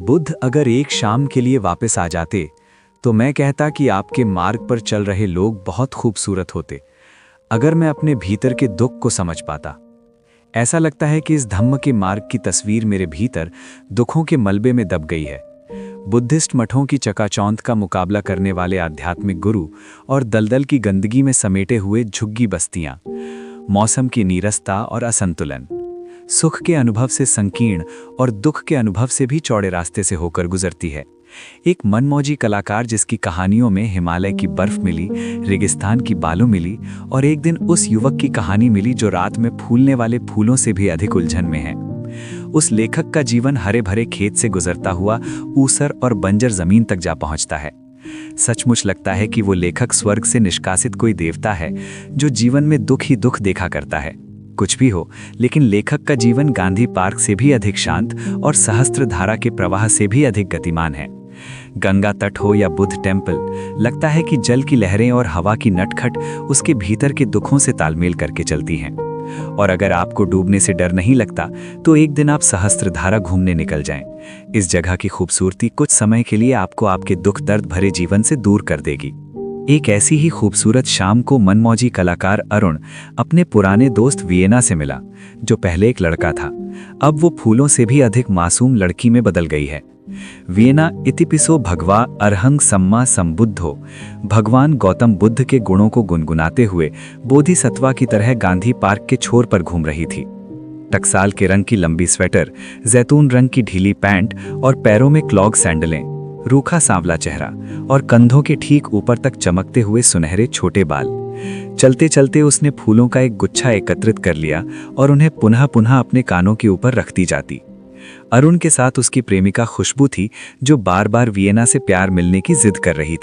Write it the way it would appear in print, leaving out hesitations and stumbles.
बुद्ध अगर एक शाम के लिए वापस आ जाते तो मैं कहता कि आपके मार्ग पर चल रहे लोग बहुत खूबसूरत होते अगर मैं अपने भीतर के दुख को समझ पाता। ऐसा लगता है कि इस धम्म के मार्ग की तस्वीर मेरे भीतर दुखों के मलबे में दब गई है। बुद्धिस्ट मठों की चकाचौंध का मुकाबला करने वाले आध्यात्मिक गुरु और दलदल की गंदगी में समेटे हुए झुग्गी बस्तियां, मौसम की नीरसता और असंतुलन, सुख के अनुभव से संकीर्ण और दुख के अनुभव से भी चौड़े रास्ते से होकर गुजरती है। एक मनमौजी कलाकार जिसकी कहानियों में हिमालय की बर्फ मिली, रेगिस्तान की बालू मिली और एक दिन उस युवक की कहानी मिली जो रात में फूलने वाले फूलों से भी अधिक उलझन में है। उस लेखक का जीवन हरे भरे खेत से गुजरता हुआ ऊसर और बंजर जमीन तक जा पहुंचता है। सचमुच लगता है कि वो लेखक स्वर्ग से निष्कासित कोई देवता है जो जीवन में दुख ही दुख देखा करता है। कुछ भी हो, लेकिन लेखक का जीवन गांधी पार्क से भी अधिक शांत और सहस्त्रधारा के प्रवाह से भी अधिक गतिमान है। गंगा तट हो या बुद्ध टेम्पल, लगता है कि जल की लहरें और हवा की नटखट उसके भीतर के दुखों से तालमेल करके चलती हैं। और अगर आपको डूबने से डर नहीं लगता तो एक दिन आप सहस्त्रधारा घूमने निकल जाएं। इस जगह की खूबसूरती कुछ समय के लिए आपको आपके दुख दर्द भरे जीवन से दूर कर देगी। एक ऐसी ही खूबसूरत शाम को मनमौजी कलाकार अरुण अपने पुराने दोस्त वियना से मिला, जो पहले एक लड़का था। अब वो फूलों से भी अधिक मासूम लड़की में बदल गई है। वियना इतिपिसो भगवा अरहंग सम्मा संबुद्धो, भगवान गौतम बुद्ध के गुणों को गुनगुनाते हुए बोधिसत्वा की तरह गांधी पार्क के छोर पर घूम रही थी। टकसाल के रंग की लंबी स्वेटर, जैतून रंग की ढीली पैंट और पैरों में क्लॉग सैंडलें, रूखा सांवला चेहरा और कंधों के ठीक ऊपर तक चमकते हुए सुनहरे छोटे बाल। चलते चलते उसने फूलों का एक गुच्छा एकत्रित कर लिया और उन्हें पुनः पुनः अपने कानों के ऊपर रखती जाती। अरुण के साथ उसकी प्रेमिका खुशबू थी, जो बार बार वियना से प्यार मिलने की जिद कर रही थी।